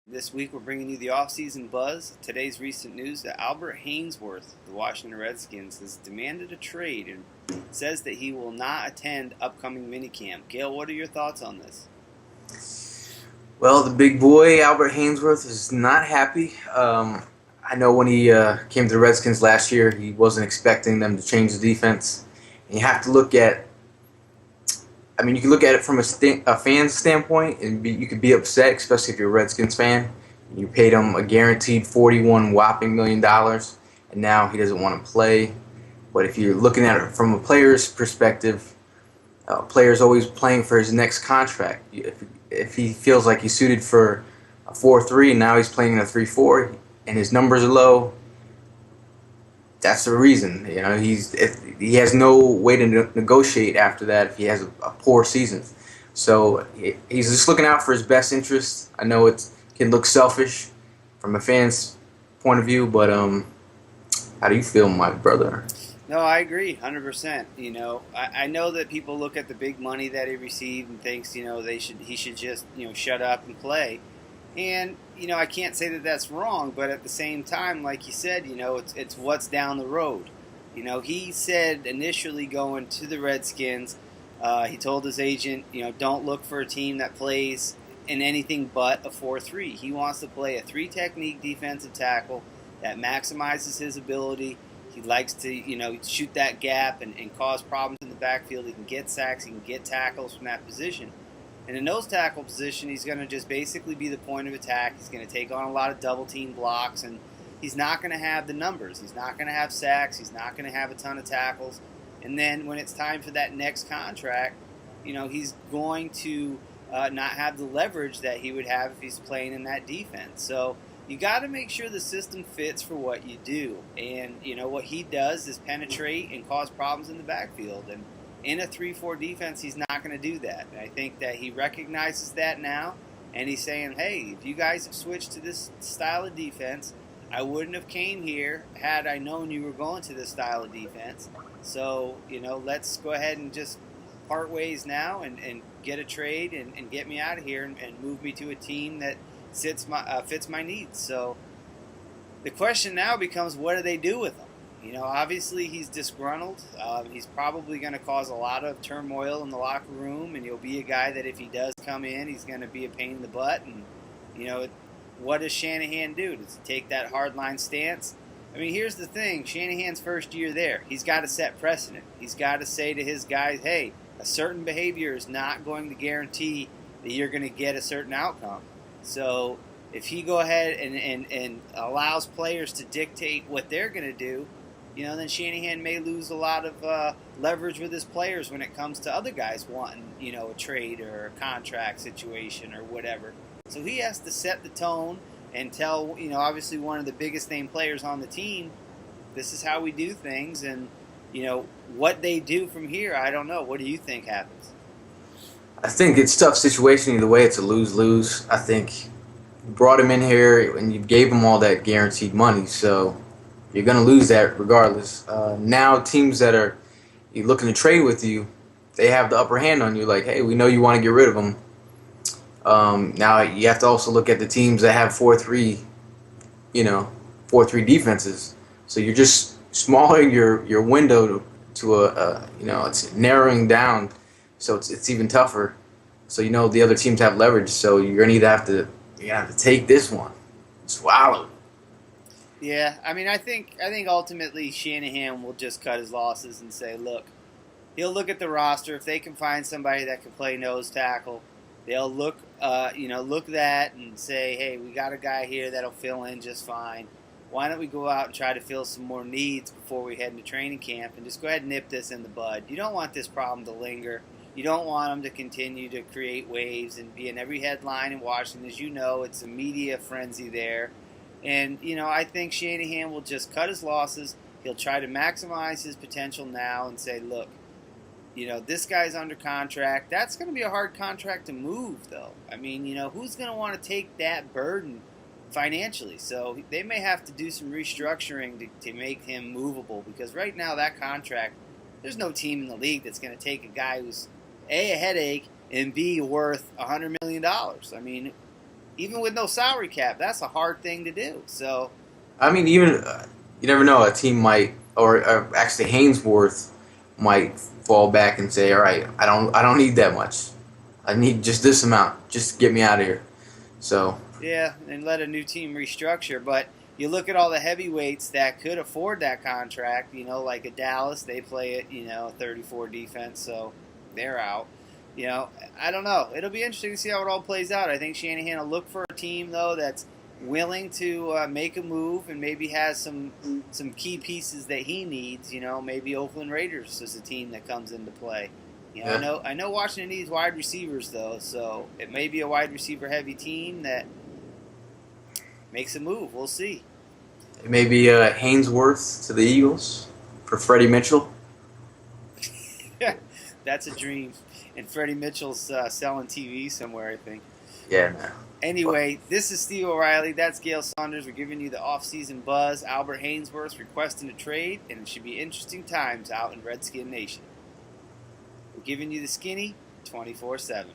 This week we're bringing you the offseason buzz. Today's recent news that Albert Haynesworth, the Washington Redskins, has demanded a trade and says that he will not attend upcoming minicamp. Gail, what are your thoughts on this? Well, the big boy, Albert Haynesworth, is not happy. I know when he came to the Redskins last year, he wasn't expecting them to change the defense. And you have to look at, you can look at it from a fan's standpoint, and you could be upset, especially if you're a Redskins fan. You paid him a guaranteed 41 whopping million dollars, and now he doesn't want to play. But if you're looking at it from a player's perspective, player's always playing for his next contract. If he feels like he's suited for a 4-3 and now he's playing in a 3-4 and his numbers are low, that's the reason. He has no way to negotiate after that if he has a poor season. So he's just looking out for his best interest. I know it can look selfish from a fan's point of view, but how do you feel, my brother? No, I agree, 100%. I know that people look at the big money that he received and thinks, he should just, shut up and play. And, I can't say that that's wrong, but at the same time, like you said, it's what's down the road. He said initially going to the Redskins, he told his agent, don't look for a team that plays in anything but a 4-3. He wants to play a three-technique defensive tackle that maximizes his ability. He likes to, shoot that gap and cause problems in the backfield. He can get sacks. He can get tackles from that position. And in nose tackle position, he's going to just basically be the point of attack. He's going to take on a lot of double-team blocks, and he's not going to have the numbers. He's not going to have sacks. He's not going to have a ton of tackles. And then when it's time for that next contract, he's going to not have the leverage that he would have if he's playing in that defense. So you got to make sure the system fits for what you do. And, what he does is penetrate and cause problems in the backfield. And in a 3-4 defense, he's not going to do that. And I think that he recognizes that now. And he's saying, hey, if you guys have switched to this style of defense, I wouldn't have came here had I known you were going to this style of defense. So, let's go ahead and just part ways now and get a trade and get me out of here and move me to a team that fits my needs. So the question now becomes, what do they do with him? Obviously he's disgruntled. He's probably going to cause a lot of turmoil in the locker room, and he'll be a guy that if he does come in, he's going to be a pain in the butt. And, what does Shanahan do? Does he take that hardline stance? I mean, here's the thing. Shanahan's first year there. He's got to set precedent. He's got to say to his guys, hey, a certain behavior is not going to guarantee that you're going to get a certain outcome. So if he go ahead and allows players to dictate what they're going to do, then Shanahan may lose a lot of leverage with his players when it comes to other guys wanting, a trade or a contract situation or whatever. So he has to set the tone and tell, obviously one of the biggest name players on the team, this is how we do things. And, what they do from here, I don't know. What do you think happens? I think it's a tough situation either way. It's a lose-lose. I think you brought him in here and you gave him all that guaranteed money, so you're going to lose that regardless. Now teams that are looking to trade with you, they have the upper hand on you. Like, hey, we know you want to get rid of him. Now you have to also look at the teams that have 4-3, 4-3 defenses. So you're just smaller your window to it's narrowing down. So it's even tougher. So the other teams have leverage. So you're gonna either have to take this one, swallow. Yeah, I think ultimately Shanahan will just cut his losses and say, look, he'll look at the roster. If they can find somebody that can play nose tackle, they'll look that and say, hey, we got a guy here that'll fill in just fine. Why don't we go out and try to fill some more needs before we head into training camp and just go ahead and nip this in the bud. You don't want this problem to linger. You don't want them to continue to create waves and be in every headline in Washington. As you know, it's a media frenzy there. And, I think Shanahan will just cut his losses. He'll try to maximize his potential now and say, look, this guy's under contract. That's going to be a hard contract to move, though. Who's going to want to take that burden financially? So they may have to do some restructuring to make him movable, because right now that contract, there's no team in the league that's going to take a guy who's A, a headache, and B, worth $100 million. even with no salary cap, that's a hard thing to do. So, I mean, even you never know. A team might, or actually, Haynesworth might fall back and say, "All right, I don't need that much. I need just this amount. Just get me out of here." So yeah, and let a new team restructure. But you look at all the heavyweights that could afford that contract, like a Dallas, they play at, 34 defense, so they're out. I don't know. It'll be interesting to see how it all plays out. I think Shanahan will look for a team, though, that's willing to make a move and maybe has some key pieces that he needs. Maybe Oakland Raiders is a team that comes into play. yeah, I know Washington needs wide receivers, though, so it may be a wide receiver heavy team that makes a move. We'll see. maybe Haynesworth to the Eagles for Freddie Mitchell. That's a dream. And Freddie Mitchell's selling TV somewhere, I think. Yeah, no. Anyway, this is Steve O'Reilly. That's Gail Saunders. We're giving you the off-season buzz. Albert Haynesworth requesting a trade, and it should be interesting times out in Redskin Nation. We're giving you the skinny 24/7.